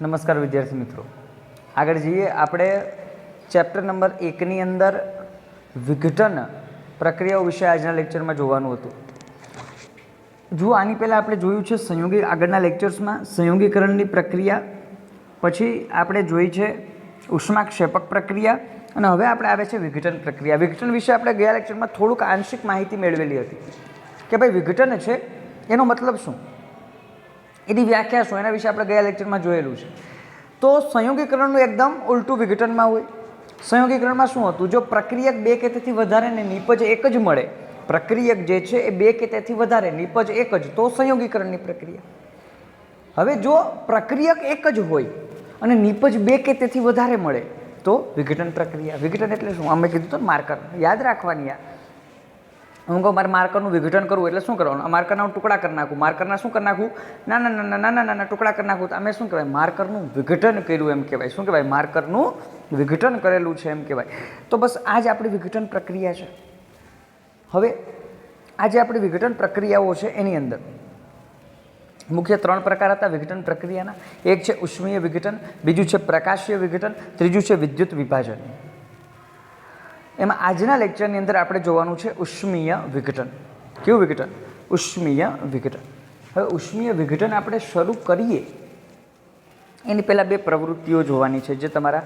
નમસ્કાર વિદ્યાર્થી મિત્રો, આગળ જઈએ આપણે ચેપ્ટર નંબર 1 ની અંદર વિઘટન પ્રક્રિયાઓ વિશે આજના લેક્ચરમાં જોવાનું હતું. જો આની પહેલાં આપણે જોયું છે સંયોગી, આગળના લેક્ચર્સમાં સંયોગીકરણની પ્રક્રિયા, પછી આપણે જોઈ છે ઉષ્માક્ષેપક પ્રક્રિયા અને હવે આપણે આવે છે વિઘટન પ્રક્રિયા. વિઘટન વિશે આપણે ગયા લેક્ચરમાં થોડુંક આંશિક માહિતી મેળવેલી હતી કે ભાઈ વિઘટન છે એનો મતલબ શું, એની વ્યાખ્યા શું, એના વિશે આપણે ગયા લેક્ચરમાં જોયેલું છે. તો સંયોગીકરણનું એકદમ ઉલટું વિઘટનમાં હોય. સંયોગીકરણમાં શું હતું, જો પ્રક્રિયક બે કે તેથી વધારે ને નિપજ એક જ મળે, પ્રક્રિયક જે છે એ બે કે તેથી વધારે, નિપજ એક જ, તો સંયોગીકરણની પ્રક્રિયા. હવે જો પ્રક્રિયક એક જ હોય અને નિપજ બે કે તેથી વધારે મળે તો વિઘટન પ્રક્રિયા. વિઘટન એટલે શું, અમે કીધું તો માર્કર યાદ રાખવાની. હું કહું મારે માર્કરનું વિઘટન કરવું એટલે શું કરવાનું, આ માર્કરના હું ટુકડા કરી નાખું, માર્કરના શું કરી નાખું, નાના નાના નાના નાના ટુકડા કરી નાખું, તો અમે શું કહેવાય, માર્કરનું વિઘટન કર્યું એમ કહેવાય. શું કહેવાય, માર્કરનું વિઘટન કરેલું છે એમ કહેવાય. તો બસ આ જ આપણી વિઘટન પ્રક્રિયા છે. હવે આ જે આપણી વિઘટન પ્રક્રિયાઓ છે એની અંદર મુખ્ય 3 પ્રકાર હતા વિઘટન પ્રક્રિયાના. એક છે ઉષ્મીય વિઘટન, બીજું છે પ્રકાશીય વિઘટન, ત્રીજું છે વિદ્યુત વિભાજન. એમાં આજના લેક્ચરની અંદર આપણે જોવાનું છે ઉષ્મીય વિઘટન. કેવું વિઘટન? ઉષ્મીય વિઘટન. હવે ઉષ્મીય વિઘટન આપણે શરૂ કરીએ એની પહેલાં 2 પ્રવૃત્તિઓ જોવાની છે જે તમારા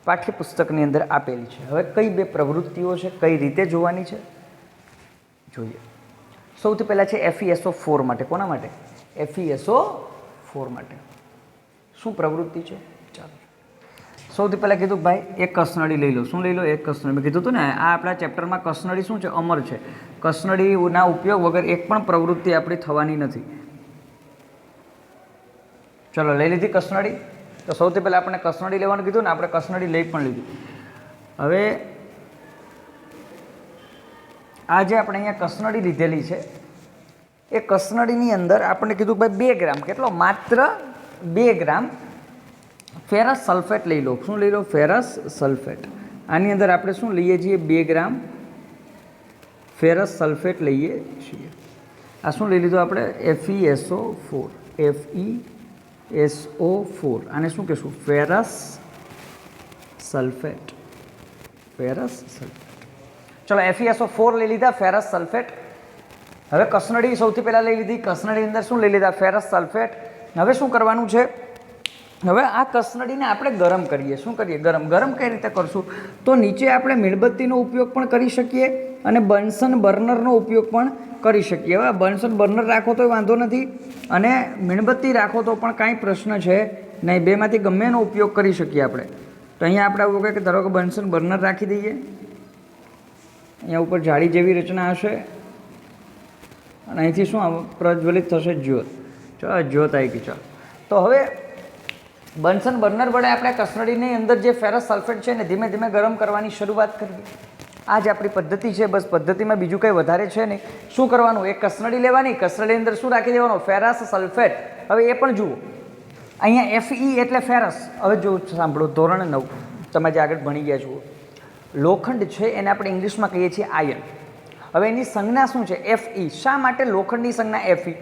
પાઠ્યપુસ્તકની અંદર આપેલી છે. હવે કઈ 2 પ્રવૃત્તિઓ છે, કઈ રીતે જોવાની છે જોઈએ. સૌથી પહેલાં છે FeSO4 માટે. કોના માટે? FeSO4 માટે. શું પ્રવૃત્તિ છે? ચાલો સૌથી પહેલાં કીધું ભાઈ એક કસનળી લઈ લો. શું લઈ લો? એક કસનળી. મેં કીધું હતું ને આ આપણા ચેપ્ટરમાં કસનળી શું છે, અમર છે. કસનળીના ઉપયોગ વગર એક પણ પ્રવૃત્તિ આપણી થવાની નથી. ચલો લઈ લીધી કસનળી. તો સૌથી પહેલાં આપણે કસનળી લેવાનું કીધું ને, આપણે કસનળી લઈ પણ લીધી. હવે આ જે આપણે અહીંયા કસનળી લીધેલી છે એ કસનળીની અંદર આપણે કીધું ભાઈ 2 ગ્રામ, કેટલો? માત્ર 2 ગ્રામ ફેરસ સલ્ફેટ લઈ લો. શું લઈ લો? Ferrous sulphate. આની અંદર આપણે શું લઈએ છીએ? 2 ગ્રામ ફેરસ સલ્ફેટ લઈએ છીએ. આ શું લઈ લીધું આપણે? FeSO4. FeSO4. આને શું કહેશું? Ferrous sulphate. Ferrous sulphate. ચલો FeSO4 લઈ લીધા, ફેરસ સલ્ફેટ. હવે કસનળી સૌથી પહેલાં લઈ લીધી. કસનળી અંદર શું લઈ લીધા? Ferrous sulphate. હવે શું કરવાનું છે? હવે આ કસનળીને આપણે ગરમ કરીએ. શું કરીએ? ગરમ. ગરમ કઈ રીતે કરશું? તો નીચે આપણે મીણબત્તીનો ઉપયોગ પણ કરી શકીએ અને બન્સન બર્નરનો ઉપયોગ પણ કરી શકીએ. હવે બન્સન બર્નર રાખો તો વાંધો નથી અને મીણબત્તી રાખો તો પણ કાંઈ પ્રશ્ન છે નહીં. બેમાંથી ગમે એનો ઉપયોગ કરી શકીએ આપણે. તો અહીંયા આપણે એવું કહે કે ધારો કે બન્સન બર્નર રાખી દઈએ. અહીંયા ઉપર જાળી જેવી રચના હશે અને અહીંથી શું પ્રજ્વલિત થશે? જ્યોત. ચાલો જ્યોત આવી ગઈ. ચાલો તો હવે બન્સન બર્નર વડે આપણે કસનળીની અંદર જે ફેરસ સલ્ફેટ છે ને ધીમે ધીમે ગરમ કરવાની શરૂઆત કરીએ. આ જ આપણી પદ્ધતિ છે. બસ પદ્ધતિમાં બીજું કંઈ વધારે છે નહીં. શું કરવાનું? એક કસનળી લેવાની, કસનળી અંદર શું રાખી દેવાનું? Ferrous sulphate. હવે એ પણ જુઓ, અહીંયા Fe એટલે ફેરસ. હવે જો સાંભળો, ધોરણ 9 તમે જે આગળ ભણી ગયા છો, લોખંડ છે એને આપણે ઇંગ્લિશમાં કહીએ છીએ આયન. હવે એની સંજ્ઞા શું છે? Fe. શા માટે લોખંડની સંજ્ઞા Fe?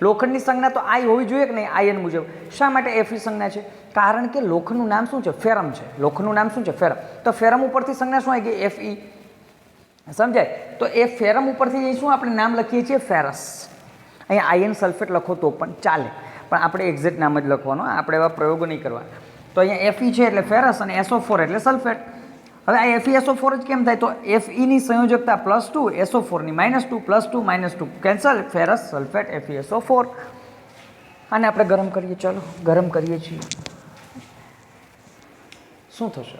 લોખંડની સંજ્ઞા તો આઈ હોવી જોઈએ કે નહીં, આયન મુજબ. શા માટે Fe સંજ્ઞા છે? કારણ કે લોખંડનું નામ શું છે? ફેરમ છે. લોખંડનું નામ શું છે? ફેરમ. તો ફેરમ ઉપરથી સંજ્ઞા શું આવી ગઈ? Fe. સમજાય? તો એ ફેરમ ઉપરથી શું આપણે નામ લખીએ છીએ? ફેરસ. અહીંયા આયન સલ્ફેટ લખો તો પણ ચાલે, પણ આપણે એક્ઝેક્ટ નામ જ લખવાનું, આપણે એવા પ્રયોગો નહીં કરવા. તો અહીંયા Fe છે એટલે ફેરસ અને SO4 એટલે સલ્ફેટ. હવે આ FeSO4 જ કેમ થાય? તો Feની સંયોજકતા +2, SO4ની -2, +2 -2 કેન્સલ. Ferrous sulphate FeSO4. આને આપણે ગરમ કરીએ. ચાલો ગરમ કરીએ છીએ. શું થશે?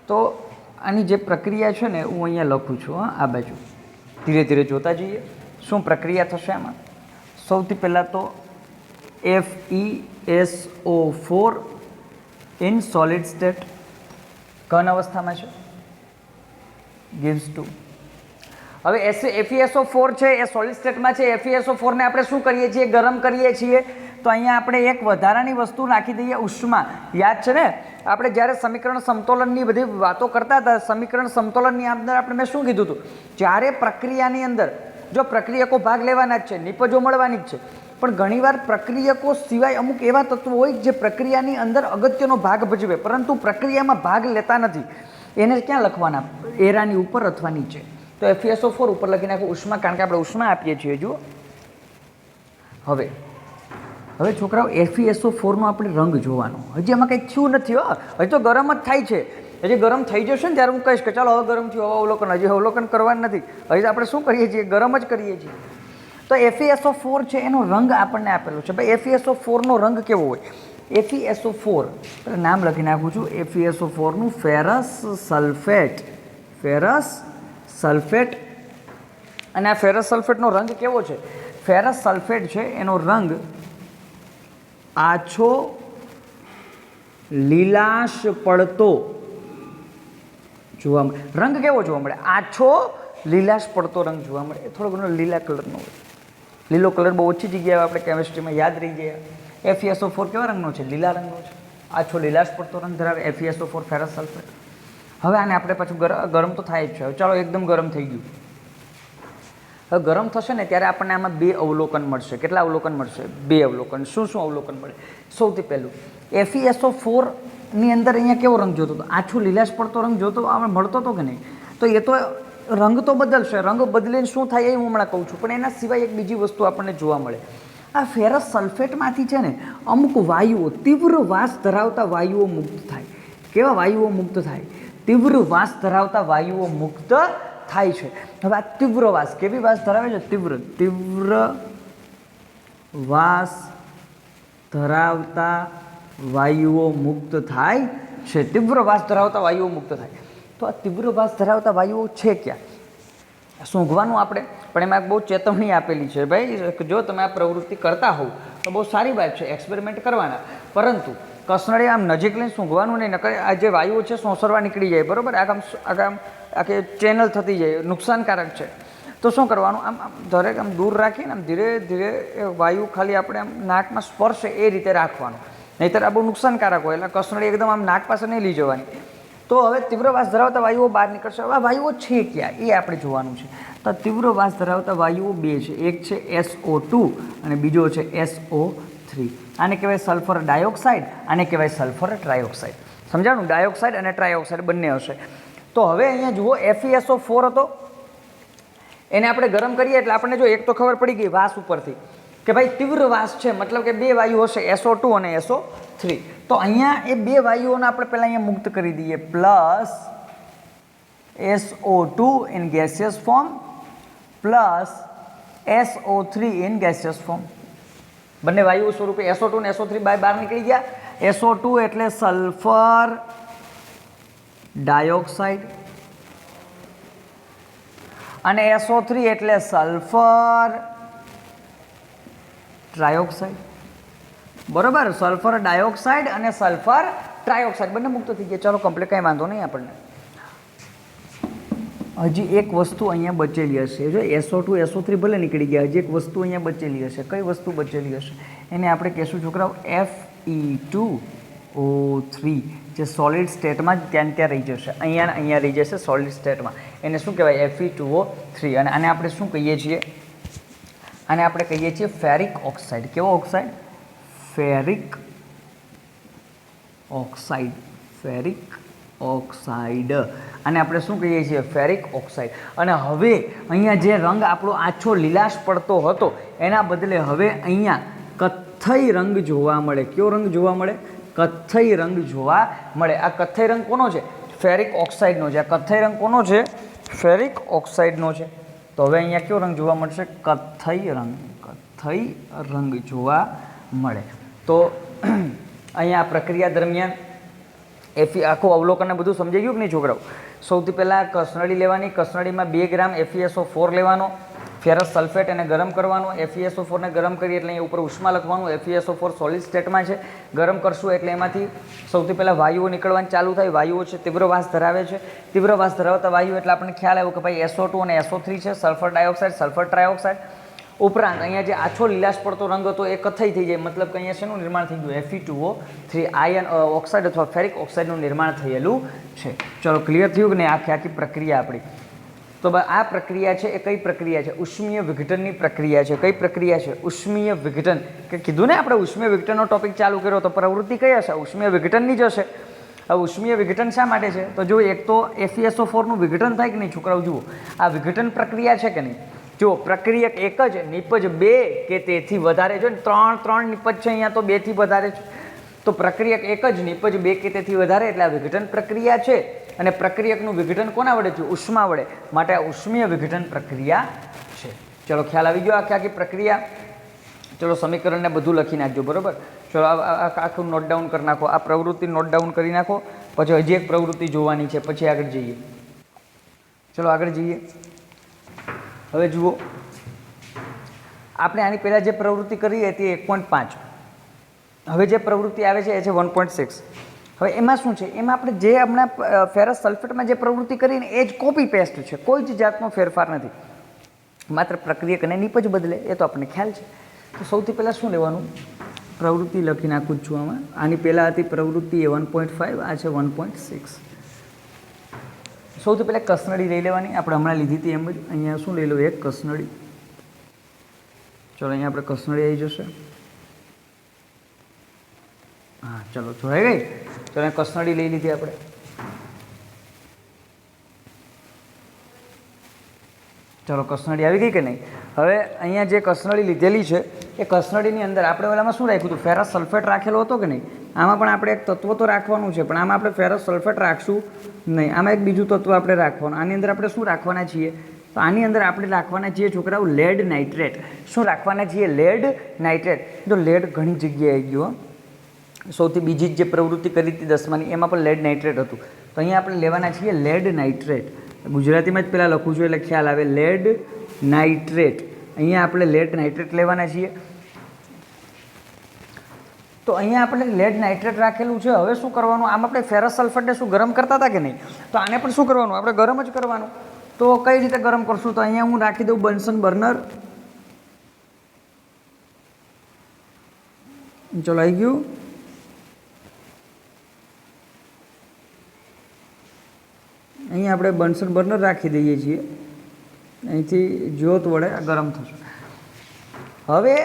તો આની જે પ્રક્રિયા છે ને હું અહીંયા લખું છું, આ બાજુ ધીરે ધીરે જોતા જઈએ શું પ્રક્રિયા થશે આમાં. સૌથી પહેલાં તો FeSO4 ઇન સોલિડ સ્ટેટ. ઘન અવસ્થામાં છે, gives to. હવે FeSO4 છે એ સોલિડ સ્ટેટમાં છે. FeSO4 ને આપણે શું કરીએ છીએ? ગરમ કરીએ છીએ. તો અહીંયા આપણે એક વધારાની વસ્તુ નાખી દઈએ, ઉષ્મા. યાદ છે ને આપણે જ્યારે સમીકરણ સમતોલનની બધી વાતો કરતા હતા, સમીકરણ સમતોલનની અંદર આપણે મેં શું કીધું હતું? જ્યારે પ્રક્રિયાની અંદર જો પ્રક્રિયકો ભાગ લેવાના જ છે, નિપજો મળવાની જ છે, પણ ઘણીવાર પ્રક્રિયકો સિવાય અમુક એવા તત્વો હોય જે પ્રક્રિયાની અંદર અગત્યનો ભાગ ભજવે પરંતુ પ્રક્રિયામાં ભાગ લેતા નથી. એને ક્યાં લખવાના? એરાની ઉપર અથવા નીચે. તો FeSO4 ઉપર લખી નાખો ઉષ્મા, કારણ કે આપણે ઉષ્મા આપીએ છીએ. જુઓ હવે છોકરાઓ FeSO4 નો આપણે રંગ જોવાનો. હજી એમાં કંઈ થયું નથી હો, હજી તો ગરમ જ થાય છે. હજી ગરમ થઈ જશે ને ત્યારે હું કહીશ કે ચાલો હવે ગરમ થયું, હવે અવલોકન. હજી અવલોકન કરવાનું નથી. હજી આપણે શું કરીએ છીએ? ગરમ જ કરીએ છીએ. તો FeSO4 છે એનો રંગ આપણને આપેલો છે. ભાઈ FeSO4 નો રંગ કેવો હોય? FeSO4 નામ લખી નાખું છું. FeSO4 નું ફેરસ સલ્ફેટ. અને આ ફેરસ સલ્ફેટનો રંગ કેવો છે? ફેરસ સલ્ફેટ છે એનો રંગ આછો લીલાશ પડતો જોવા મળે. રંગ કેવો જોવા મળે? આછો લીલાશ પડતો રંગ જોવા મળે. એ થોડો ઘણો લીલા કલરનો હોય. લીલો કલર બહુ ઓછી જગ્યાએ આપણે કેમિસ્ટ્રીમાં યાદ રહી ગયા. FeSO4 કેવા રંગનો છે? લીલા રંગનો છે. આછો લીલાશ પડતો રંગ ધરાવે FeSO4 ફેરસ સલ્ફેટ. હવે આને આપણે પાછું ગરમ તો થાય જ છે. ચાલો એકદમ ગરમ થઈ ગયું. હવે ગરમ થશે ને ત્યારે આપણને આમાં 2 અવલોકન મળશે. કેટલા અવલોકન મળશે? 2 અવલોકન. શું શું અવલોકન મળે? સૌથી પહેલું FeSO4 ની અંદર અહીંયા કેવો રંગ જોતો હતો? આછો લીલાશ પડતો રંગ જોતો આપણે મળતો હતો કે નહીં? તો એ તો રંગ તો બદલશે. રંગ બદલીને શું થાય એ હું હમણાં કહું છું. પણ એના સિવાય એક બીજી વસ્તુ આપણને જોવા મળે. આ ફેરસ સલ્ફેટમાંથી છે ને અમુક વાયુઓ, તીવ્ર વાસ ધરાવતા વાયુઓ મુક્ત થાય. કેવા વાયુઓ મુક્ત થાય? તીવ્ર વાસ ધરાવતા વાયુઓ મુક્ત થાય છે. હવે આ તીવ્ર વાસ કેવી વાસ ધરાવે છે? તીવ્ર વાસ ધરાવતા વાયુઓ મુક્ત થાય છે. તીવ્ર વાસ ધરાવતા વાયુઓ મુક્ત થાય. તો આ તીવ્ર વાસ ધરાવતા વાયુઓ છે ક્યાં? સૂંઘવાનું આપણે, પણ એમાં બહુ ચેતવણી આપેલી છે. ભાઈ જો તમે આ પ્રવૃત્તિ કરતા હોવ તો બહુ સારી વાત છે, એક્સપેરિમેન્ટ કરવાના, પરંતુ કસનળી આમ નજીક લઈને સૂંઘવાનું નહીં. નકર આ જે વાયુઓ છે સોંસરવા નીકળી જાય. બરાબર? આખી ચેનલ થતી જાય, નુકસાનકારક છે. તો શું કરવાનું? આમ દરેક આમ દૂર રાખીને આમ ધીરે ધીરે એ વાયુ ખાલી આપણે આમ નાકમાં સ્પર્શે એ રીતે રાખવાનું. નહીંતર આ બહુ નુકસાનકારક હોય. એટલે કસનળી એકદમ આમ નાક પાસે નહીં લઈ જવાની. તો હવે તીવ્ર વાસ ધરાવતા વાયુઓ બહાર નીકળશે. હવે આ વાયુઓ છે ક્યાં એ આપણે જોવાનું છે. તો તીવ્ર વાસ ધરાવતા વાયુઓ 2 છે. એક છે SO2 અને બીજો છે SO3. આને કહેવાય સલ્ફર ડાયોક્સાઇડ, આને કહેવાય સલ્ફર ટ્રાયોક્સાઇડ. સમજાણું? ડાયોક્સાઇડ અને ટ્રાયોક્સાઇડ બંને હશે. તો હવે અહીંયા જુઓ FeSO4 હતો, એને આપણે ગરમ કરીએ એટલે આપણને જો એક તો ખબર પડી ગઈ વાસ ઉપરથી કે ભાઈ તીવ્ર વાસ છે, મતલબ કે 2 વાયુ હશે, SO2 અને SO3. તો અહીંયા એ 2 વાયુઓને આપણે પહેલાં અહીંયા મુક્ત કરી દઈએ. Plus SO2 in gaseous form plus SO3 in gaseous form. બંને વાયુઓ સ્વરૂપે SO2 અને SO3 બહાર નીકળી ગયા. SO2 એટલે સલ્ફર ડાયોક્સાઇડ અને SO3 એટલે સલ્ફર ટ્રાયોક્સાઇડ. બરાબર? સલ્ફર ડાયોક્સાઇડ અને સલ્ફર ટ્રાયોક્સાઇડ બંને મુક્ત થઈ ગયા. ચાલો કમ્પ્લીટ, કંઈ વાંધો નહીં આપણને. હજી એક વસ્તુ અહીંયા બચેલી હશે. જો SO2 SO3 ભલે નીકળી ગયા, હજી એક વસ્તુ અહીંયા બચેલી હશે. કઈ વસ્તુ બચેલી હશે? એને આપણે કહેશું છોકરાઓ Fe2O3, જે સોલિડ સ્ટેટમાં જ ત્યાં રહી જશે. અહીંયા રહી જશે સોલિડ સ્ટેટમાં. એને શું કહેવાય? Fe2O3. અને આને આપણે શું કહીએ છીએ? આને આપણે કહીએ છીએ ફેરિક ઓક્સાઇડ. કેવો oxide? Ferric oxide. Ferric oxide. અને આપણે શું કહીએ છીએ? Ferric oxide. અને હવે અહીંયા જે રંગ આપણો આછો લીલાશ પડતો હતો એના બદલે હવે અહીંયા કથ્થઈ રંગ જોવા મળે. કયો રંગ જોવા મળે? કથ્થઈ રંગ જોવા મળે. આ કથ્થઈ રંગ કોનો છે? ફેરિક ઓક્સાઇડનો છે. આ કથ્થઈ રંગ કોનો છે? ફેરિક ઓક્સાઇડનો છે. તો હવે અહીંયા કયો રંગ જોવા મળશે? કથ્થઈ રંગ. કથ્થઈ રંગ જોવા મળે. તો અહીંયા પ્રક્રિયા દરમિયાન આખું અવલોકન બધું સમજાઈ ગયું કે નહીં છોકરાઓ? સૌથી પહેલાં કસનળી લેવાની. કસનળીમાં 2 ગ્રામ FeSO4 લેવાનો. ફેરસ સલ્ફેટ એને ગરમ કરવાનો. FeSO4 ને ગરમ કરીએ એટલે અહીંયા ઉપર ઉષ્મા લખવાનું. FeSO4 સોલિડ સ્ટેટમાં છે. ગરમ કરશું એટલે એમાંથી સૌથી પહેલાં વાયુઓ નીકળવાની ચાલુ થાય. વાયુઓ છે તીવ્ર વાસ ધરાવે છે. તીવ્ર વાસ ધરાવતા વાયુ એટલે આપણને ખ્યાલ આવ્યો કે ભાઈ SO2 અને SO3 છે. Sulphur dioxide, sulphur trioxide. ઉપરાંત અહીંયા જે આછો લીલાશ પડતો રંગ હતો એ કથ્થઈ થઈ જાય. મતલબ કે અહીંયા શેનું નિર્માણ થઈ ગયું? Fe2O3 આયન ઓક્સાઇડ અથવા ફેરિક ઓક્સાઇડનું નિર્માણ થયેલું છે. ચલો ક્લિયર થયું કે નહીં આખી પ્રક્રિયા આપણી? તો આ પ્રક્રિયા છે એ કઈ પ્રક્રિયા છે? ઉષ્મીય વિઘટનની પ્રક્રિયા છે. કઈ પ્રક્રિયા છે? ઉષ્મીય વિઘટન. કે કીધું ને આપણે ઉષ્મીય વિઘટનનો ટોપિક ચાલુ કર્યો તો પ્રવૃત્તિ કઈ હશે? ઉષ્મીય વિઘટનની જ હશે. હવે ઉષ્મીય વિઘટન શા માટે છે? તો જો એક તો FeSO4નું વિઘટન થાય કે નહીં છોકરાઓ? જુઓ આ વિઘટન પ્રક્રિયા છે કે નહીં? જો પ્રક્રિયક એક જ, નિપજ 2 કે તેથી વધારે. જો 3 નિપજ છે, અહીંયા તો 2 થી વધારે છે. તો પ્રક્રિયક એક જ, નિપજ 2 કે તેથી વધારે એટલે આ વિઘટન પ્રક્રિયા છે. અને પ્રક્રિયકનું વિઘટન કોના વડે થયું? ઉષ્મા વડે. માટે આ ઉષ્મીય વિઘટન પ્રક્રિયા છે. ચલો ખ્યાલ આવી ગયો આખી પ્રક્રિયા. ચલો સમીકરણને બધું લખી નાખજો, બરાબર? ચલો આખું નોટ ડાઉન કરી નાખો. આ પ્રવૃત્તિ નોટ ડાઉન કરી નાખો. પછી હજી એક પ્રવૃત્તિ જોવાની છે, પછી આગળ જઈએ. ચલો આગળ જઈએ. હવે જુઓ, આપણે આની પહેલાં જે પ્રવૃત્તિ કરી હતી 1.5. હવે જે પ્રવૃત્તિ આવે છે એ છે 1.6. હવે એમાં શું છે? એમાં આપણે જે હમણાં ફેરસ સલ્ફેટમાં જે પ્રવૃત્તિ કરીને એ જ કોપી પેસ્ટ છે. કોઈ જ જાતનો ફેરફાર નથી. માત્ર પ્રક્રિયક અને નિપજ બદલે, એ તો આપણને ખ્યાલ છે. તો સૌથી પહેલાં શું લેવાનું? પ્રવૃત્તિ લખી નાખું છું આમાં. આની પહેલાં હતી પ્રવૃત્તિ 1.5, આ છે 1.6. સૌથી પહેલાં કસનળી લઈ લેવાની. આપણે હમણાં લીધી હતી એમ જ. અહીંયા શું લઈ લો? એક કસનળી. ચલો અહીંયા આપણે કસનળી આવી જશે. હા ચલો જોઈ ગઈ. ચલો અહીંયા કસનળી લઈ લીધી આપણે. ચલો કસનળી આવી ગઈ કે નહીં? હવે અહીંયા જે કસનળી લીધેલી છે એ કસનળીની અંદર આપણે ઓલામાં શું રાખ્યું હતું? ફેરસ સલ્ફેટ રાખેલો હતો કે નહીં? આમાં પણ આપણે એક તત્વ તો રાખવાનું છે, પણ આમાં આપણે ફેરસ સલ્ફેટ રાખશું નહીં. આમાં એક બીજું તત્વ આપણે રાખવાનું. આની અંદર આપણે શું રાખવાના છીએ? તો આની અંદર આપણે રાખવાના છીએ છોકરાઓ લેડ નાઇટ્રેટ. શું રાખવાના છીએ? Lead nitrate. તો લેડ ઘણી જગ્યાએ આવી ગયો. સૌથી બીજી જે પ્રવૃત્તિ કરી હતી 10માની એમાં પણ લેડ નાઇટ્રેટ હતું. તો અહીંયા આપણે લેવાના છીએ લેડ નાઇટ્રેટ. ગુજરાતીમાં જ પહેલાં લખું છું એટલે ખ્યાલ આવે. Lead nitrate. અહીંયા આપણે લેડ નાઇટ્રેટ લેવાના છીએ. તો અહીંયા આપણે લેડ નાઇટ્રેટ રાખેલું છે. હવે શું કરવાનું? આમ આપણે ફેરસ સલ્ફેટને શું ગરમ કરતા હતા કે નહીં? તો આને પણ શું કરવાનું? આપણે ગરમ જ કરવાનું. તો કઈ રીતે ગરમ કરશું? તો અહીંયા હું રાખી દઉં બન્સન બર્નર. ચલો આવી ગયું. અહીંયા આપણે બન્સન બર્નર રાખી દઈએ છીએ. અહીંથી જ્યોત વડે આ ગરમ થશે. હવે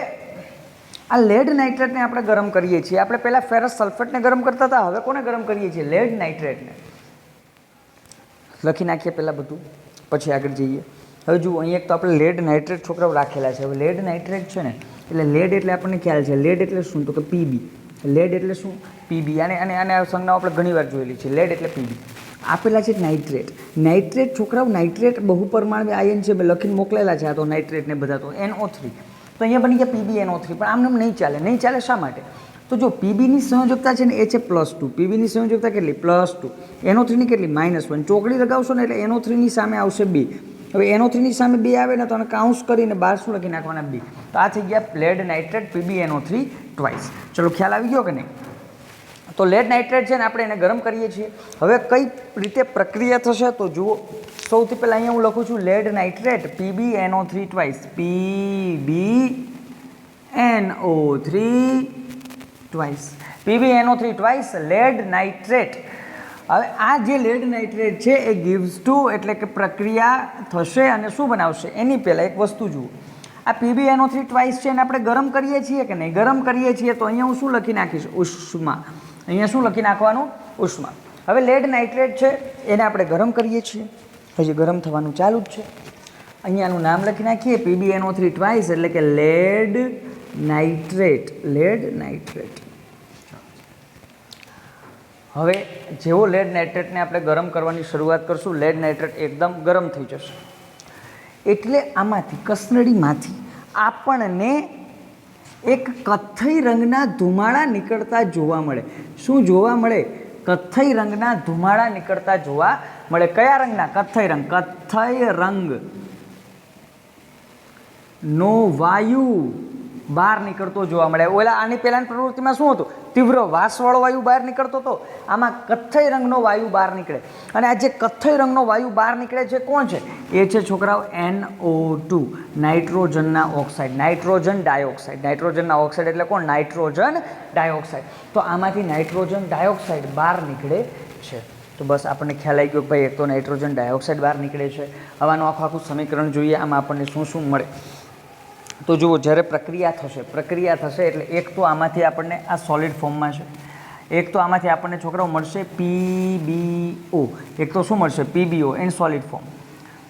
આ લેડ નાઇટ્રેટને આપણે ગરમ કરીએ છીએ. આપણે પહેલાં ફેરસ સલ્ફેટને ગરમ કરતા હતા. હવે કોને ગરમ કરીએ છીએ? લેડ નાઇટ્રેટને. લખી નાખીએ પહેલાં બધું, પછી આગળ જઈએ. હવે જુઓ, અહીં એક તો આપણે લેડ નાઇટ્રેટ છોકરાઓ રાખેલા છે. હવે લેડ નાઇટ્રેટ છે ને, એટલે લેડ એટલે આપણને ખ્યાલ છે. લેડ એટલે શું? તો કે પીબી. લેડ એટલે શું? પીબી. આને સંજ્ઞાઓ આપણે ઘણી વાર જોયેલી છે. લેડ એટલે પીબી. આપેલા છે નાઇટ્રેટ. નાઇટ્રેટ છોકરાઓ, નાઇટ્રેટ બહુપરમાણવી આયન છે. મેં લખીને મોકલેલા છે. આ તો નાઇટ્રેટ ને બધા તો NO3. તો અહીંયા બની ગયા PbNO3. પણ આમને નહીં ચાલે. નહીં ચાલે શા માટે? તો જો પીબીની સંયોજકતા છે ને એ છે +2. પીબીની સંયોજકતા કેટલી? +2. NO3ની કેટલી? -1. ચોકડી લગાવશો ને એટલે NO3ની સામે આવશે 2. હવે NO3ની સામે 2 આવે ને તો આને કાઉન્સ કરીને 12 શું લખી નાખવાના? 2. તો આ થઈ ગયા લેડ નાઇટ્રેટ PbNO3 ટ્વાઇસ. ચલો ખ્યાલ આવી ગયો કે નહીં? તો લેડ નાઇટ્રેટ છે ને આપણે એને ગરમ કરીએ છીએ. હવે કઈ રીતે પ્રક્રિયા થશે? તો જુઓ, સૌથી પહેલાં અહીંયા હું લખું છું lead nitrate PbNO3 twice. PbNO3 twice. PbNO3 twice lead nitrate. હવે આ જે લેડ નાઇટ્રેટ છે એ ગિવ્સ ટુ, એટલે કે પ્રક્રિયા થશે અને શું બનાવશે? એની પહેલાં એક વસ્તુ જુઓ. આ PbNO3 ટ્વાઇસ છે એને આપણે ગરમ કરીએ છીએ કે નહીં? ગરમ કરીએ છીએ. તો અહીંયા હું શું લખી નાખીશ? ઉષ્મા. અહીંયા શું લખી નાખવાનું? ઉષ્મા. હવે લેડ નાઇટ્રેટ છે એને આપણે ગરમ કરીએ છીએ. હજી ગરમ થવાનું ચાલુ જ છે. અહીંયાનું નામ લખી નાખીએ PbNO3 ટ્વાઇસ, એટલે કે લેડ નાઇટ્રેટ. Lead nitrate. હવે જેવો લેડ નાઇટ્રેટને આપણે ગરમ કરવાની શરૂઆત કરશું, લેડ નાઇટ્રેટ એકદમ ગરમ થઈ જશે. એટલે આમાંથી, કસનળીમાંથી આપણને એક કથ્થઈ રંગના ધુમાડા નીકળતા જોવા મળે. શું જોવા મળે? કથ્થઈ રંગના ધુમાડા નીકળતા જોવા મળે. કયા રંગના? કથ્થઈ રંગ. કથ્થઈ રંગ નો વાયુ બહાર નીકળતો જોવા મળે. ઓલા આની પહેલાંની પ્રવૃત્તિમાં શું હતું? તીવ્ર વાસવાળો વાયુ બહાર નીકળતો હતો. આમાં કથ્થઈ રંગનો વાયુ બહાર નીકળે. અને આ જે કથ્થઈ રંગનો વાયુ બહાર નીકળે છે કોણ છે? એ છે છોકરાઓ NO2, નાઇટ્રોજનના ઓક્સાઇડ. Nitrogen dioxide. નાઇટ્રોજનના ઓક્સાઇડ એટલે કોણ? Nitrogen dioxide. તો આમાંથી નાઇટ્રોજન ડાયોક્સાઇડ બહાર નીકળે છે. તો બસ આપણને ખ્યાલ આવી ગયો કે ભાઈ એક તો નાઇટ્રોજન ડાયોક્સાઇડ બહાર નીકળે છે. હવે આનું આખું સમીકરણ જોઈએ, આમાં આપણને શું શું મળે. તો જુઓ, જ્યારે પ્રક્રિયા થશે એટલે એક તો આમાંથી આપણને આ સોલિડ ફોર્મમાં છે, એક તો આમાંથી આપણને છોકરાઓ મળશે PbO, એક તો શું મળશે PbO ઇન સોલિડ ફોર્મ.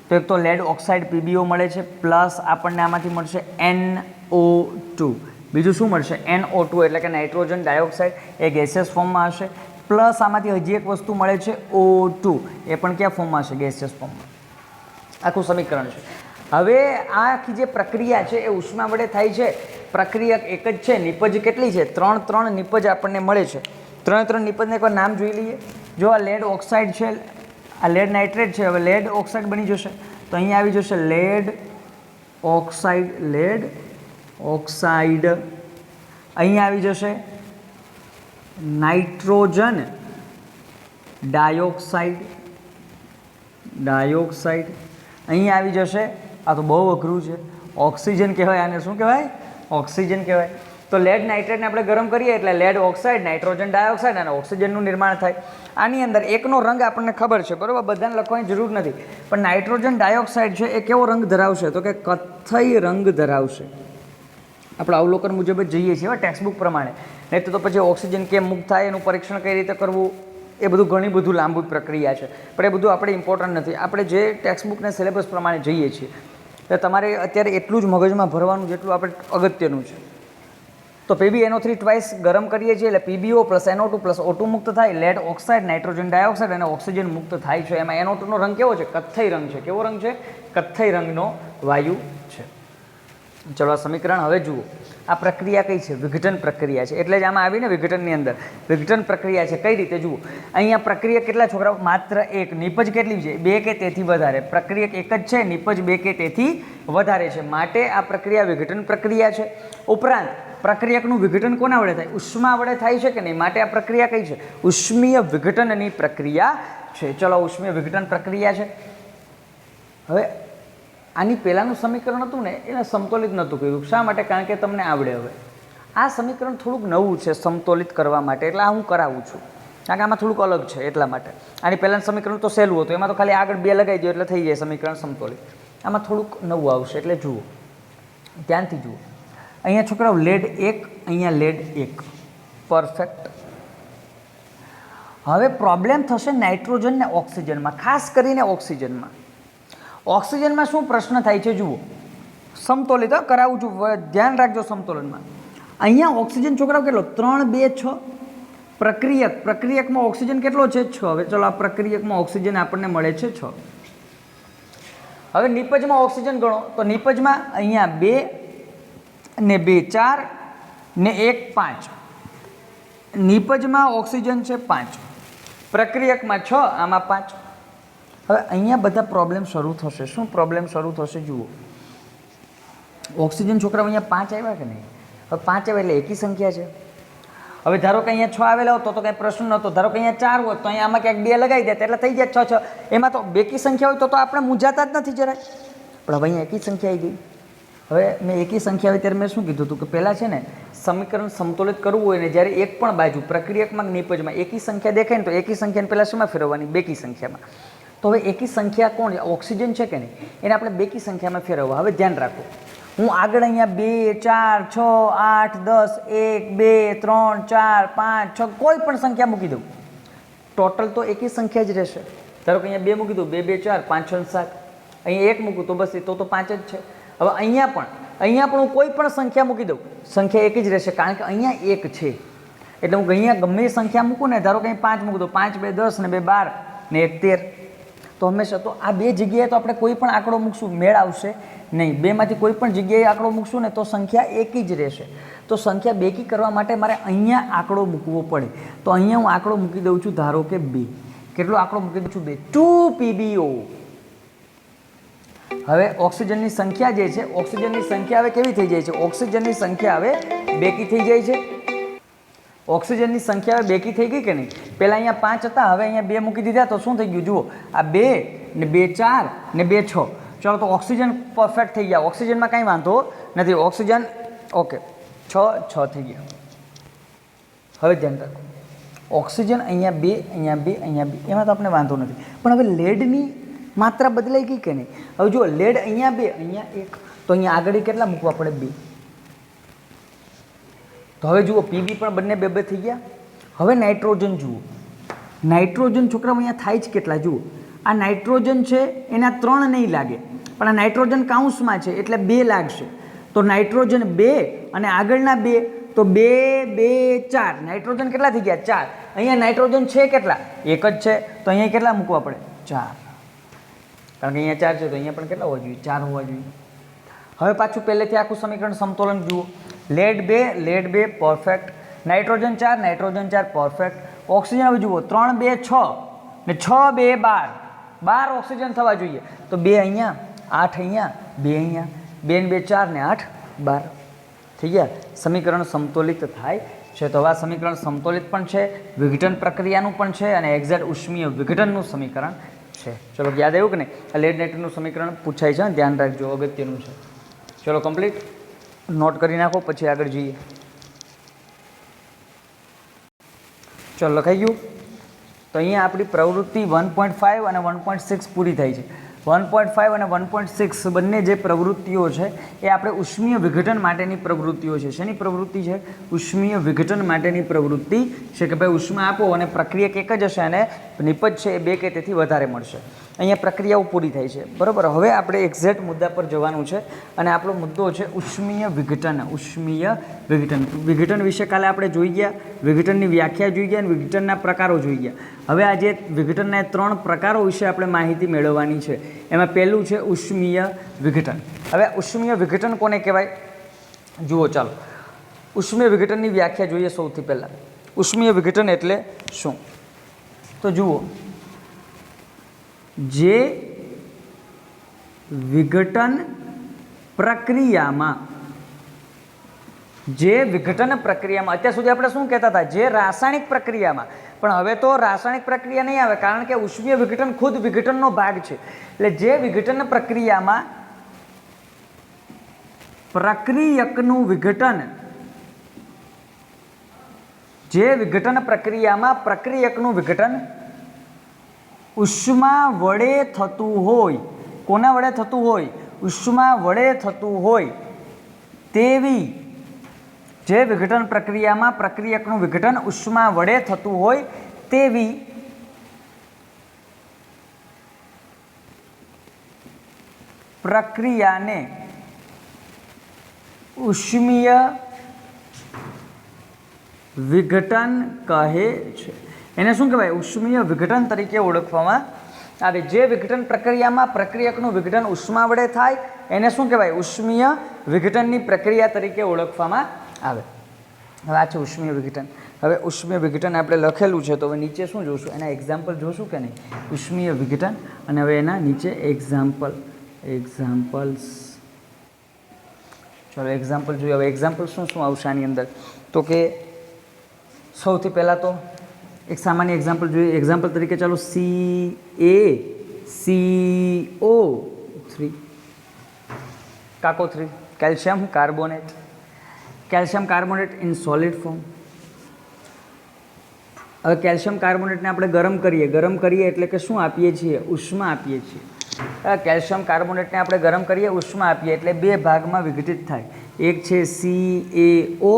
તો એક તો લેડ ઓક્સાઇડ PbO મળે છે, પ્લસ આપણને આમાંથી મળશે NO2. બીજું શું મળશે NO2 એટલે કે નાઇટ્રોજન ડાયોક્સાઇડ, એ ગેસિયસ ફોર્મમાં હશે. પ્લસ આમાંથી હજી એક વસ્તુ મળે છે O2, એ પણ કયા ફોર્મમાં હશે ગેસિયસ ફોર્મમાં. આખું સમીકરણ છે. હવે આ આખી જે પ્રક્રિયા છે એ ઉષ્મા વડે થાય છે. પ્રક્રિયક એક જ છે, નિપજ કેટલી છે? 3 નિપજ આપણને મળે છે. 3 નિપજને એકવાર નામ જોઈ લઈએ. જો આ લેડ ઓક્સાઇડ છે, આ લેડ નાઇટ્રેટ છે, હવે લેડ ઓક્સાઇડ બની જશે. તો અહીંયા આવી જશે લેડ ઓક્સાઇડ. અહીંયા આવી જશે નાઇટ્રોજન ડાયોક્સાઇડ. અહીંયા આવી જશે, આ તો બહુ અઘરું છે, ઓક્સિજન કહેવાય. આને શું કહેવાય? ઓક્સિજન કહેવાય. તો લેડ નાઇટ્રેટને આપણે ગરમ કરીએ એટલે લેડ ઓક્સાઇડ, નાઇટ્રોજન ડાયોક્સાઇડ અને ઓક્સિજનનું નિર્માણ થાય. આની અંદર એકનો રંગ આપણને ખબર છે, બરાબર, બધાને લખવાની જરૂર નથી. પણ નાઇટ્રોજન ડાયોક્સાઇડ છે એ કેવો રંગ ધરાવશે? તો કે કથ્થઈ રંગ ધરાવશે. આપણે અવલોકન મુજબ જ જઈએ છીએ ટેક્સ્ટબુક પ્રમાણે. નહીં તો પછી ઓક્સિજન કેમ મુક્ત થાય, એનું પરીક્ષણ કઈ રીતે કરવું, એ બધું ઘણી બધું લાંબુ પ્રક્રિયા છે. પણ એ બધું આપણે ઇમ્પોર્ટન્ટ નથી. આપણે જે ટેક્સ્ટબુકના સિલેબસ પ્રમાણે જઈએ છીએ એટલે તમારે અત્યારે એટલું જ મગજમાં ભરવાનું જેટલું આપણે અગત્યનું છે. તો PbNO3 ટ્વાઇસ ગરમ કરીએ છીએ એટલે PbO plus NO2 plus O2 મુક્ત થાય. લેડ ઓક્સાઇડ, નાઇટ્રોજન ડાયોક્સાઇડ અને ઓક્સિજન મુક્ત થાય છે. એમાં NO2 નો રંગ કેવો છે? કથ્થઈ રંગ છે. કેવો રંગ છે? કથ્થઈ રંગનો વાયુ છે. ચલો આ સમીકરણ હવે જુઓ. આ પ્રક્રિયા કઈ છે? વિઘટન પ્રક્રિયા છે. એટલે જ આમાં આવીને વિઘટનની અંદર વિઘટન પ્રક્રિયા છે. કઈ રીતે જુઓ, અહીંયા પ્રક્રિયા કેટલા છોકરાઓ? માત્ર એક. નિપજ કેટલી છે? 2 કે તેથી વધારે. પ્રક્રિયક એક જ છે, નિપજ 2 કે તેથી વધારે છે. માટે આ પ્રક્રિયા વિઘટન પ્રક્રિયા છે. ઉપરાંત પ્રક્રિયકનું વિઘટન કોના વડે થાય? ઉષ્મા વડે થાય છે કે નહીં? માટે આ પ્રક્રિયા કઈ છે? ઉષ્મીય વિઘટનની પ્રક્રિયા છે. ચલો ઉષ્મીય વિઘટન પ્રક્રિયા છે. હવે આની પહેલાંનું સમીકરણ હતું ને એને સમતોલિત નહોતું કર્યું. શા માટે? કારણ કે તમને આવડે. હવે આ સમીકરણ થોડુંક નવું છે સમતોલિત કરવા માટે, એટલે આ હું કરાવું છું. કારણ કે આમાં થોડુંક અલગ છે એટલા માટે. આની પહેલાંનું સમીકરણ તો સહેલું હતું, એમાં તો ખાલી આગળ 2 લગાવી દો એટલે થઈ જાય સમીકરણ સમતોલિત. આમાં થોડુંક નવું આવશે, એટલે જુઓ, ધ્યાનથી જુઓ. અહીંયા છોકરાઓ લેડ 1, અહીંયા લેડ 1, પરફેક્ટ. હવે પ્રોબ્લેમ થશે નાઇટ્રોજન ને ઓક્સિજનમાં, ખાસ કરીને ઓક્સિજનમાં. ઓક્સિજનમાં શું પ્રશ્ન થાય છે જુઓ, સમતોલિત કરાવું છું, ધ્યાન રાખજો સમતોલનમાં. અહીંયા ઓક્સિજન છોકરાઓ કેટલો? 3, 2, 6. પ્રક્રિયકમાં ઓક્સિજન કેટલો છે? 6. હવે ચલો આ પ્રક્રિયકમાં ઓક્સિજન આપણને મળે છે 6. હવે નિપજમાં ઓક્સિજન ગણો તો નિપજમાં અહીંયા 2 ને 2 4 ને 1 5. નિપજમાં ઓક્સિજન છે 5, પ્રક્રિયકમાં 6, આમાં 5. હવે અહીંયા બધા પ્રોબ્લેમ શરૂ થશે. શું પ્રોબ્લેમ શરૂ થશે જુઓ. ઓક્સિજન છોકરાઓ અહીંયા 5 આવ્યા કે નહીં? હવે 5 આવ્યા એટલે એકી સંખ્યા છે. હવે ધારો કે અહીંયા 6 આવેલા હોત તો કંઈ પ્રશ્ન નહોતો. ધારો કે અહીંયા 4 હોત તો અહીંયા આમાં ક્યાંક 2 લગાવી દેતા એટલે થઈ જાય 6. એમાં તો બેકી સંખ્યા હોય તો આપણે મૂંઝાતા જ નથી જરાય. પણ હવે અહીંયા એકી સંખ્યા આવી ગઈ. હવે મેં એકી સંખ્યા આવી ત્યારે મેં શું કીધું હતું કે પહેલાં છે ને સમીકરણ સમતોલિત કરવું હોય ને જ્યારે એક પણ બાજુ પ્રક્રિયકમાં નિપજમાં એકી સંખ્યા દેખાય ને તો એકી સંખ્યાને પહેલાં શેમાં ફેરવવાની? બેકી સંખ્યામાં. તો હવે એકી સંખ્યા કોણ? ઓક્સિજન છે કે નહીં? એને આપણે બેકી સંખ્યામાં ફેરવવા. હવે ધ્યાન રાખો, હું આગળ અહીંયા 2 4 6 8 10 1 2 3 4 5 6 કોઈ પણ સંખ્યા મૂકી દઉં, ટોટલ તો એકી સંખ્યા જ રહેશે. ધારો કે અહીંયા 2 મૂકી દઉં, 2 2 4 5 6 7. અહીંયા 1 મૂકું તો બસ તો 5 જ છે. હવે અહીંયા પણ હું કોઈ પણ સંખ્યા મૂકી દઉં, સંખ્યા એક જ રહેશે, કારણ કે અહીંયા 1 છે. એટલે હું અહીંયા ગમે એ સંખ્યા મૂકું ને, ધારો કે અહીં 5 મૂકું તો 5 2 10 ને 2 12 ને 1 13. તો હંમેશા તો આ 2 જગ્યાએ તો આપણે કોઈ પણ આંકડો મૂકશું મેળ આવશે નહીં. 2માંથી કોઈ પણ જગ્યાએ આંકડો મૂકશું ને તો સંખ્યા એકી જ રહેશે. તો સંખ્યા બેકી કરવા માટે મારે અહીંયા આંકડો મૂકવો પડે. તો અહીંયા હું આંકડો મૂકી દઉં છું, ધારો કે 2. કેટલો આંકડો મૂકી દઉં છું? 2 PbO. હવે ઓક્સિજનની સંખ્યા જે છે, ઓક્સિજનની સંખ્યા હવે કેવી થઈ જાય છે? ઓક્સિજનની સંખ્યા હવે બેકી થઈ જાય છે. ઓક્સિજનની સંખ્યા હવે બેકી થઈ ગઈ કે નહીં? પહેલાં અહીંયા 5 હતા, હવે અહીંયા 2 મૂકી દીધા તો શું થઈ ગયું જુઓ, આ 2 ને 2 4 ને 2 6. ચાલો તો ઓક્સિજન પરફેક્ટ થઈ ગયા. ઓક્સિજનમાં કાંઈ વાંધો નથી. ઓક્સિજન ઓકે 6 થઈ ગયા. હવે ધ્યાન રાખો, ઓક્સિજન અહીંયા 2, અહીંયા 2, અહીંયા 2, એમાં તો આપણે વાંધો નથી. પણ હવે લેડની માત્રા બદલાઈ ગઈ કે નહીં? હવે જુઓ, લેડ અહીંયા 2, અહીંયા 1, તો અહીંયા આગળ કેટલા મૂકવા પડે? 2. તો હવે જુઓ પીબી પણ બંને 2 2 થઈ ગયા. હવે નાઇટ્રોજન જુઓ, નાઇટ્રોજન છોકરાઓ અહીંયા થાય જ કેટલા? જુઓ, આ નાઇટ્રોજન છે એના 3 નહીં લાગે, પણ આ નાઇટ્રોજન કાઉન્સમાં છે એટલે 2 લાગશે. તો નાઇટ્રોજન 2 અને આગળના 2, તો 2 2 4, નાઇટ્રોજન કેટલા થઈ ગયા? 4. અહીંયા નાઇટ્રોજન છે કેટલા? 1 જ છે, તો અહીંયા કેટલા મૂકવા પડે? 4. કારણ કે અહીંયા 4 છે તો અહીંયા પણ કેટલા હોવા જોઈએ? 4 હોવા જોઈએ. હવે પાછું પહેલેથી આખું સમીકરણ સમતોલન જુઓ. Lead 2 perfect, nitrogen 4 perfect, oxygen હવે જુઓ 3 2 6 ને 6 2 12 ઓક્સિજન થવા જોઈએ. તો 2 અહીંયા, 8 અહીંયા, 2 અહીંયા, 2 ને 2 4 ને 8 12 થઈ ગયા. સમીકરણ સમતોલિત થાય છે. તો આ સમીકરણ સમતોલિત પણ છે, વિઘટન પ્રક્રિયાનું પણ છે અને એક્ઝેક્ટ ઉષ્મીય વિઘટનનું સમીકરણ છે. ચલો યાદ આવ્યું કે નહીં? આ લેડ નાઇટ્રોજનનું સમીકરણ પૂછાય છે, ધ્યાન રાખજો, અગત્યનું છે. ચલો કમ્પ્લીટ નોટ કરી નાખો, પછી આગળ જઈએ. ચલો લખાઈ ગયું. તો અહીંયા આપણી પ્રવૃત્તિ 1.5 અને 1.6 પૂરી થાય છે. 1.5 અને 1.6 બંને જે પ્રવૃત્તિઓ છે એ આપણે ઉષ્મીય વિઘટન માટેની પ્રવૃત્તિઓ છે. શેની પ્રવૃત્તિ છે? ઉષ્મીય વિઘટન માટેની પ્રવૃત્તિ છે કે ભાઈ ઉષ્મા આપો અને પ્રક્રિયક એક જ હશે અને નિપજ છે એ 2 કે તેથી વધારે મળશે. અહીંયા પ્રક્રિયાઓ પૂરી થાય છે, બરાબર. હવે આપણે એક્ઝેક્ટ મુદ્દા પર જવાનું છે અને આપણો મુદ્દો છે ઉષ્મીય વિઘટન. ઉષ્મીય વિઘટન, વિઘટન વિશે કાલે આપણે જોઈ ગયા, વિઘટનની વ્યાખ્યા જોઈ ગયા અને વિઘટનના પ્રકારો જોઈ ગયા. હવે આજે વિઘટનના 3 પ્રકારો વિશે આપણે માહિતી મેળવવાની છે. એમાં પહેલું છે ઉષ્મીય વિઘટન. હવે ઉષ્મીય વિઘટન કોને કહેવાય? જુઓ ચાલો, ઉષ્મીય વિઘટનની વ્યાખ્યા જોઈએ સૌથી પહેલાં. ઉષ્મીય વિઘટન એટલે શું? તો જુઓ, જે વિઘટન પ્રક્રિયામાં અત્યાર સુધી આપણે શું કહેતા હતા? જે રાસાયણિક પ્રક્રિયામાં. પણ હવે તો રાસાયણિક પ્રક્રિયા નહીં આવે, કારણ કે ઉષ્મીય વિઘટન ખુદ વિઘટનનો ભાગ છે. એટલે જે વિઘટન પ્રક્રિયામાં પ્રક્રિયકનું વિઘટન, જે વિઘટન પ્રક્રિયામાં પ્રક્રિયકનું વિઘટન ઉષ્મા વડે થતું હોય. કોના વડે થતું હોય? ઉષ્મા વડે થતું હોય તેવી, જે વિઘટન પ્રક્રિયામાં પ્રક્રિયકનું વિઘટન ઉષ્મા વડે થતું હોય તેવી પ્રક્રિયાને ઉષ્મીય વિઘટન કહે છે. એને શું કહેવાય? ઉષ્મીય વિઘટન તરીકે ઓળખવામાં આવે. જે વિઘટન પ્રક્રિયામાં પ્રક્રિયકનું વિઘટન ઉષ્મા વડે થાય એને શું કહેવાય? ઉષ્મીય વિઘટનની પ્રક્રિયા તરીકે ઓળખવામાં આવે. હવે આ છે ઉષ્મીય વિઘટન. હવે ઉષ્મીય વિઘટન આપણે લખેલું છે, તો હવે નીચે શું જોશું? એના એક્ઝામ્પલ જોશું કે નહીં? ઉષ્મીય વિઘટન, અને હવે એના નીચે એક્ઝામ્પલ્સ. ચલો એક્ઝામ્પલ જોઈએ. હવે એક્ઝામ્પલ શું શું આવશે આની અંદર? તો કે સૌથી પહેલાં તો એક સામાન્ય એક્ઝામ્પલ જોઈએ. એક્ઝામ્પલ તરીકે ચાલો CaCO3 CaCO3 calcium carbonate. Calcium carbonate in solid form. હવે કેલ્શિયમ કાર્બોનેટને આપણે ગરમ કરીએ એટલે કે શું આપીએ છીએ? ઉષ્મા આપીએ છીએ. કેલ્શિયમ કાર્બોનેટને આપણે ગરમ કરીએ, ઉષ્મા આપીએ એટલે 2 ભાગમાં વિઘટિત થાય. એક છે CaO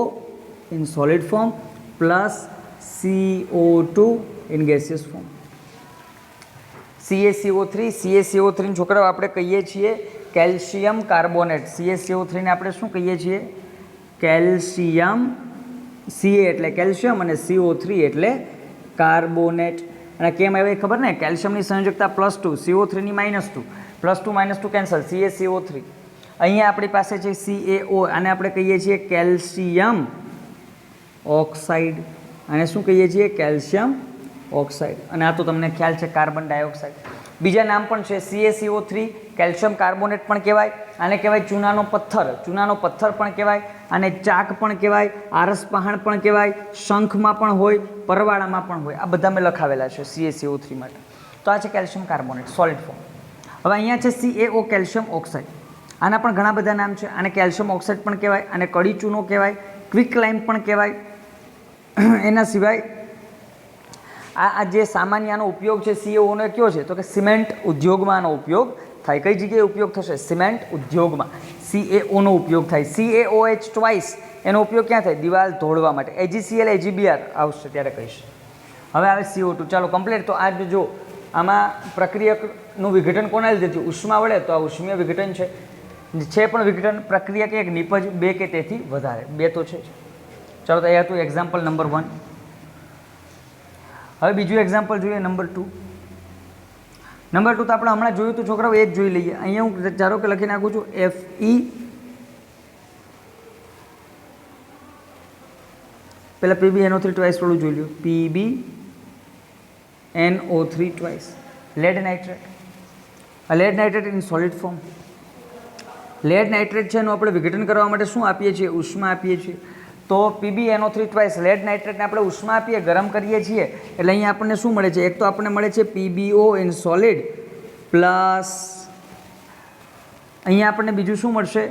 in solid form plus CO2 in gaseous form. CaCO3 છોકરાઓ આપણે કહીએ છીએ કેલ્શિયમ કાર્બોનેટ. CaCO3 ને આપણે શું કહીએ છીએ? કેલ્શિયમ. Ca એટલે કેલ્શિયમ અને CO3 એટલે કાર્બોનેટ. અને કેમ આવે ખબર ને? કેલ્શિયમની સંયોજકતા +2, CO3 ની -2, +2 કેન્સલ, CaCO3. અહીંયા આપણી પાસે છે CaO, આને આપણે કહીએ છીએ કેલ્શિયમ ઓક્સાઇડ. અને શું કહીએ છીએ? Calcium oxide. અને આ તો તમને ખ્યાલ છે કાર્બન ડાયોક્સાઇડ. બીજા નામ પણ છે CaCO3 કેલ્શિયમ કાર્બોનેટ પણ કહેવાય. આને કહેવાય ચૂનાનો પથ્થર. ચૂનાનો પથ્થર પણ કહેવાય, આને ચાક પણ કહેવાય, આરસ પહાણ પણ કહેવાય, શંખમાં પણ હોય, પરવાળામાં પણ હોય. આ બધા મેં લખાવેલા છે CaCO3 માટે. તો આ છે કેલ્શિયમ કાર્બોનેટ સોલિડ ફોર્મ. હવે અહીંયા છે CaO કેલ્શિયમ ઓક્સાઇડ. આના પણ ઘણા બધા નામ છે. આને કેલ્શિયમ ઓક્સાઇડ પણ કહેવાય, આને કડી ચૂનો કહેવાય, ક્વિક લાઇમ પણ કહેવાય. એના સિવાય આ જે સામાન્ય આનો ઉપયોગ છે CaOનો કયો છે તો કે સિમેન્ટ ઉદ્યોગમાં આનો ઉપયોગ થાય. કઈ જગ્યાએ ઉપયોગ થશે? સિમેન્ટ ઉદ્યોગમાં CaOનો ઉપયોગ થાય. CaOH ટ્વાઇસ એનો ઉપયોગ ક્યાં થાય? દિવાલ ધોળવા માટે. AgCl AgBr આવશે ત્યારે કહીશ. હવે આવે CO2. ચાલો કમ્પ્લીટ. તો આ જો આમાં પ્રક્રિયકનું વિઘટન કોના લીધે થયું? ઉષ્મા વડે. તો આ ઉષ્મીય વિઘટન છે પણ વિઘટન પ્રક્રિયા કે એક નિપજ 2 કે તેથી વધારે 2 તો છે. ચાલો તો એ હતું એક્ઝામ્પલ નંબર 1. હવે બીજું એક્ઝામ્પલ જોઈએ નંબર 2. નંબર 2 તો આપણે હમણાં જોયું હતું છોકરાઓ, એ જ જોઈ લઈએ. અહીંયા હું ધારો કે લખી નાખું છું Fe, પહેલાં PbNO3 ટ્વાઇસ વાળું જોઈ લો. PbNO3 twice lead nitrate. આ lead nitrate in solid form. Lead nitrate છે એનું આપણે વિઘટન કરવા માટે શું આપીએ છીએ? ઉષ્મા આપીએ છીએ. તો PbNO3 ટ્વાઇસ લેડ નાઇટ્રેટને આપણે ઉષ્મા આપીએ, ગરમ કરીએ છીએ એટલે અહીંયા આપણને શું મળે છે? એક તો આપણને મળે છે PbO ઇન સોલિડ પ્લસ અહીંયા આપણને બીજું શું મળશે?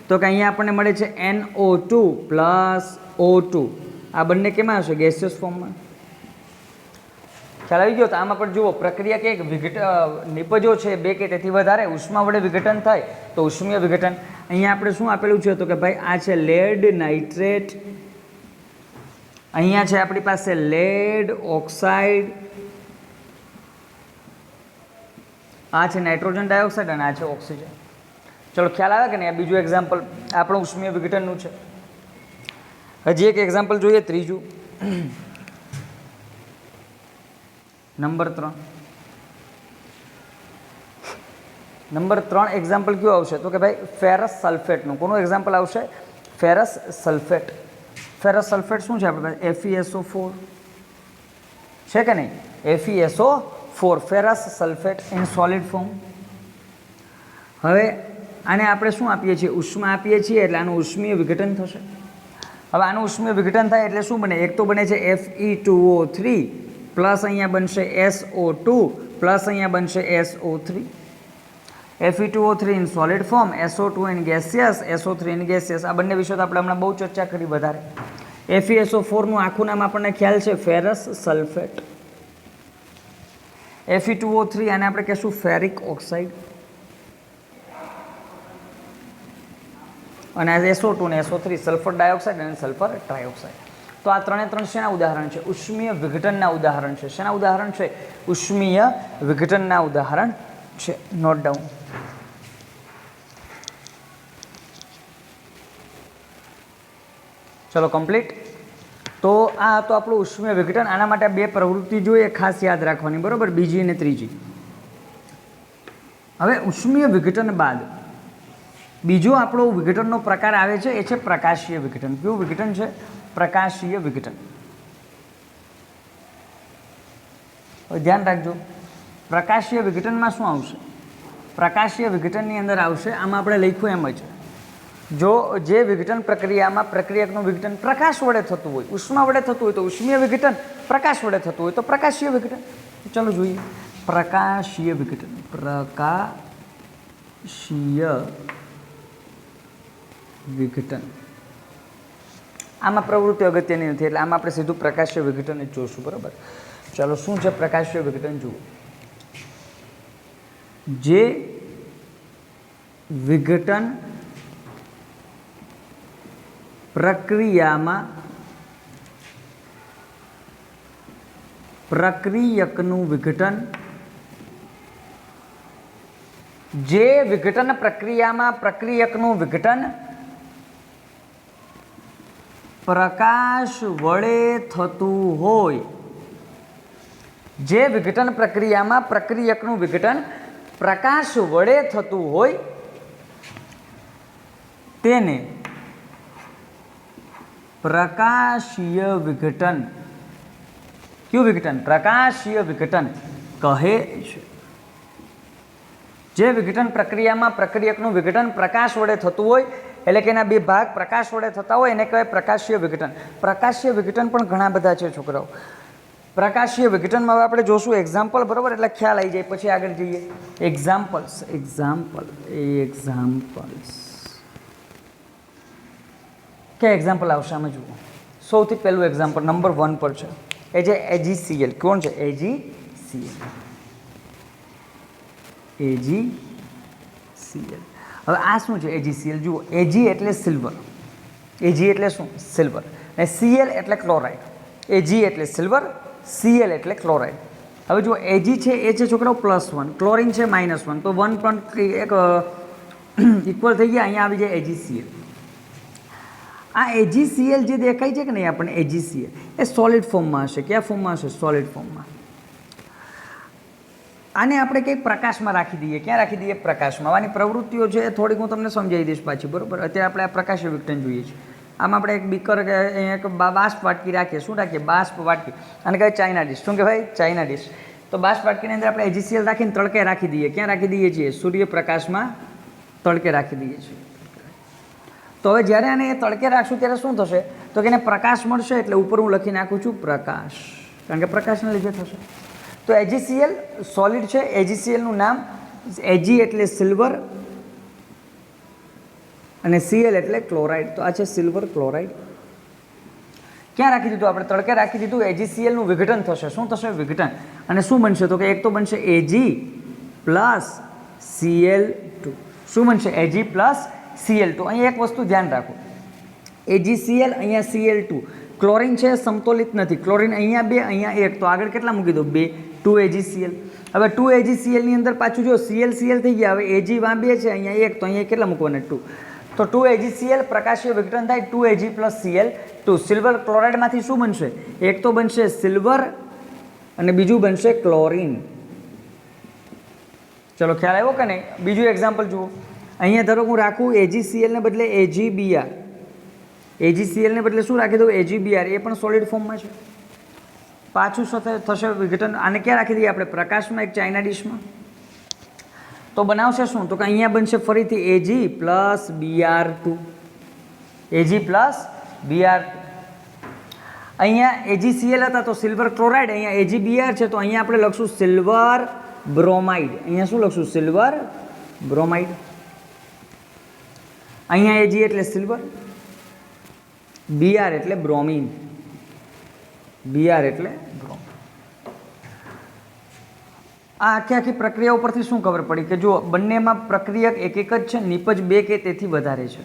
તો કે અહીંયા આપણને મળે છે NO2 પ્લસ O2. આ બંને કેમાં હશે? ગેસિયસ ફોર્મમાં. ખ્યાલ આવી ગયો? તો આમાં પણ જુઓ પ્રક્રિયા કે નિપજો છે 2 કે તેથી વધારે ઉષ્મા વડે વિઘટન થાય તો ઉષ્મીય વિઘટન. અહીંયા આપણે શું આપેલું છે? તો કે ભાઈ આ છે લેડ નાઇટ્રેટ, અહીંયા છે આપણી પાસે લેડ ઓક્સાઇડ, આ છે નાઇટ્રોજન ડાયોક્સાઇડ અને આ છે ઓક્સિજન. ચલો ખ્યાલ આવે કે નહીં? આ બીજું એક્ઝામ્પલ આપણું ઉષ્મીય વિઘટનનું છે. હજી એક એક્ઝામ્પલ જોઈએ, ત્રીજું નંબર 3. નંબર 3 એક્ઝામ્પલ કયું આવશે? તો કે ભાઈ ફેરસ સલ્ફેટનું. કોનું એક્ઝામ્પલ આવશે? Ferrous sulphate. ફેરસ સલ્ફેટ શું છે આપણે પાસે? FeSO4 છે કે નહીં? FeSO4 ferrous sulphate in solid form. હવે આને આપણે શું આપીએ છીએ? ઉષ્મા આપીએ છીએ એટલે આનું ઉષ્મીય વિઘટન થશે. હવે આનું ઉષ્મીય વિઘટન થાય એટલે શું બને? એક તો બને છે Fe2O3 પ્લસ અહીંયા બનશે SO2 પ્લસ અહીંયા બનશે SO3. Fe2O3 in solid form, SO2 in gaseous, SO3 in gaseous. આ બંને વિશે તો આપણે હમણાં બહુ ચર્ચા કરી વધારે. FeSO4નું આખું નામ આપણને ખ્યાલ છે ફેરસ સલ્ફેટ. Fe2O3 આને આપણે કહેશું ફેરિક ઓક્સાઇડ અને SO2 ને SO3 સલ્ફર ડાયોક્સાઇડ અને સલ્ફર ટ્રાયોક્સાઇડ. તો આ 3 શેના ઉદાહરણ છે? ઉષ્મીય વિઘટનના ઉદાહરણ છે. શેના ઉદાહરણ છે? ઉષ્મીય વિઘટનના ઉદાહરણ છે. Note down. ચલો કમ્પ્લીટ. તો આ હતું આપણું ઉષ્મીય વિઘટન. આના માટે 2 પ્રવૃત્તિ જોઈએ ખાસ યાદ રાખવાની, બરોબર? બીજી અને ત્રીજી. હવે ઉષ્મીય વિઘટન બાદ બીજો આપણો વિઘટનનો પ્રકાર આવે છે, એ છે પ્રકાશીય વિઘટન. કયું વિઘટન છે? પ્રકાશીય વિઘટન. હવે ધ્યાન રાખજો, પ્રકાશીય વિઘટનમાં શું આવશે? પ્રકાશીય વિઘટનની અંદર આવશે, આમાં આપણે લખ્યું એમ જ, જો જે વિઘટન પ્રક્રિયામાં પ્રક્રિયકનું વિઘટન પ્રકાશ વડે થતું હોય, ઉષ્મા વડે થતું હોય તો ઉષ્મીય વિઘટન, પ્રકાશ વડે થતું હોય તો પ્રકાશીય વિઘટન. ચાલો જોઈએ પ્રકાશીય વિઘટન. પ્રકાશીય વિઘટન. આમાં પ્રવૃત્તિ અગત્યની નથી એટલે આમાં આપણે સીધું પ્રકાશીય વિઘટન જ જોશું, બરાબર? ચાલો શું છે પ્રકાશીય વિઘટન જુઓ. જે વિઘટન પ્રક્રિયામાં પ્રક્રિયકનું વિઘટન, જે વિઘટન પ્રક્રિયામાં પ્રક્રિયકનું વિઘટન પ્રકાશ વડે થતું હોય, જે વિઘટન પ્રક્રિયામાં પ્રક્રિયકનું વિઘટન પ્રકાશ વડે થતું હોય તેને પ્રકાશીય વિઘટન. કયું વિઘટન? પ્રકાશીય વિઘટન કહે છે. જે વિઘટન પ્રક્રિયામાં પ્રક્રિયકનું વિઘટન પ્રકાશ વડે થતું હોય એટલે કે એના 2 ભાગ પ્રકાશ વડે થતા હોય એને કહેવાય પ્રકાશીય વિઘટન. પ્રકાશીય વિઘટન પણ ઘણા બધા છે છોકરાઓ. પ્રકાશીય વિઘટનમાં હવે આપણે જોશું એક્ઝામ્પલ, બરાબર? એટલે ખ્યાલ આવી જાય, પછી આગળ જઈએ. એક્ઝામ્પલ્સ. કે એક્ઝામ્પલ આવશે આમાં જુઓ. સૌથી પહેલું એક્ઝામ્પલ નંબર 1 પર છે. એ છે AgCl. કોણ છે? AgCl. AgCl. હવે આ શું છે AgCl? જુઓ, Ag એટલે સિલ્વર, Ag એટલે શું? સિલ્વર, અને Cl એટલે ક્લોરાઇડ. Ag એટલે સિલ્વર, Cl એટલે ક્લોરાઇડ. હવે જુઓ, Ag છે એ છે છોકરાઓ +1, ક્લોરિન છે -1, તો 1 પણ એક ઇક્વલ થઈ ગયા. અહીંયા આવી જાય AgCl. આ AgCl જે દેખાય છે કે નહીં આપણને AgCl, એ સોલિડ ફોર્મમાં હશે. કયા ફોર્મમાં હશે? સોલિડ ફોર્મમાં. આને આપણે કંઈક પ્રકાશમાં રાખી દઈએ. ક્યાં રાખી દઈએ? પ્રકાશમાં. આની પ્રવૃત્તિઓ છે એ થોડીક હું તમને સમજાવી દઈશ પાછી, બરાબર? અત્યારે આપણે આ પ્રકાશીય વિઘટન જોઈએ છીએ. આમાં આપણે એક બીકર કે એક બાષ્પ વાટકી રાખીએ. શું રાખીએ? બાષ્પ વાટકી. અને કહેવાય ચાઇના ડીશ. શું કહેવાય? China dish. તો બાષ્પ વાટકીની અંદર આપણે AgCl રાખીને તડકે રાખી દઈએ. ક્યાં રાખી દઈએ છીએ? સૂર્યપ્રકાશમાં તડકે રાખી દઈએ છીએ. તો હવે જ્યારે આને તડકે રાખશું ત્યારે શું થશે? તો કે એને પ્રકાશ મળશે. એટલે ઉપર હું લખી નાખું છું પ્રકાશ, કારણ કે પ્રકાશના લીધે થશે. તો AgCl સોલિડ છે. AgCl નું નામ, Ag એટલે સિલ્વર અને Cl એટલે ક્લોરાઇડ. તો આ છે સિલ્વર ક્લોરાઇડ. ક્યાં રાખી દીધું? આપણે તડકે રાખી દીધું. AgCl નું વિઘટન થશે. શું થશે? વિઘટન. અને શું બનશે? તો કે એક તો બનશે Ag પ્લસ Cl2. શું બનશે? Ag plus Cl2. અહીંયા એક વસ્તુ ધ્યાન રાખો, AgCl, અહીંયા Cl2. ક્લોરિન છે સમતોલિત નથી. ક્લોરિન અહીંયા 2, અહીંયા 1, તો આગળ કેટલા મૂકી દો? 2. 2AgCl. હવે 2AgCl ની અંદર પાછું જો Cl થઈ ગયા. હવે Ag વાં 2 છે, અહીંયા 1, તો અહીંયા કેટલા મૂકવાના? 2. તો 2AgCl પ્રકાશીય વિઘટન થાય 2Ag પ્લસ Cl2. સિલ્વર ક્લોરાઇડમાંથી શું બનશે? એક તો બનશે સિલ્વર અને બીજું બનશે ક્લોરિન. ચલો, ખ્યાલ આવ્યો કે નહીં? બીજું એક્ઝામ્પલ જુઓ. અહીંયા ધારો હું રાખું AgCl ને બદલે AgBr. AgCl ને બદલે શું રાખી દઉં? AgBr. એ પણ સોલિડ ફોર્મમાં છે. પાછું સાથે થશે વિઘટન. આને ક્યાં રાખી દઈએ આપણે? પ્રકાશમાં, એક ચાઇના ડીશમાં. તો બનાવશે શું? તો કે અહીંયા બનશે ફરીથી Ag plus Br2. Ag plus Br2. અહીંયા AgCl હતા તો સિલ્વર ક્લોરાઇડ, અહીંયા AgBr છે તો અહીંયા આપણે લખશું સિલ્વર બ્રોમાઇડ. અહીંયા શું લખશું? Silver bromide. અહીંયા Ag એટલે સિલ્વર, Br એટલે બ્રોમિન. Br એટલે બ્રોમિન. આ આખી પ્રક્રિયા ઉપરથી શું ખબર પડી? કે જો બંનેમાં પ્રક્રિયક એક જ છે, નિપજ 2 કે તેથી વધારે છે.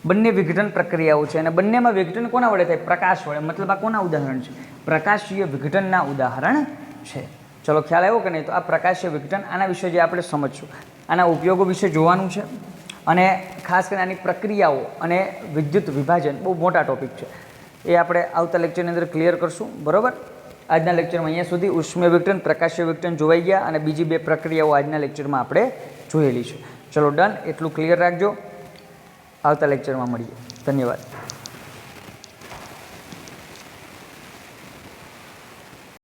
બંને વિઘટન પ્રક્રિયાઓ છે અને બંનેમાં વિઘટન કોના વડે થાય? પ્રકાશ વડે. મતલબ આ કોના ઉદાહરણ છે? પ્રકાશીય વિઘટનના ઉદાહરણ છે. ચલો, ખ્યાલ આવ્યો કે નહીં? તો આ પ્રકાશીય વિઘટન, આના વિશે જે આપણે સમજશું, આના ઉપયોગો વિશે જોવાનું છે. અને ખાસ કરીને આની પ્રક્રિયાઓ અને વિદ્યુત વિભાજન બહુ મોટા ટોપિક છે. એ આપણે આવતા લેક્ચરની અંદર ક્લિયર કરશું, બરાબર? આજના લેક્ચરમાં અહીંયા સુધી ઉષ્મીય વિઘટન, પ્રકાશીય વિઘટન જોવાઈ ગયા અને બીજી 2 પ્રક્રિયાઓ આજના લેક્ચરમાં આપણે જોયેલી છે. ચલો, ડન. એટલું ક્લિયર રાખજો. આવતા લેક્ચરમાં મળીએ. ધન્યવાદ.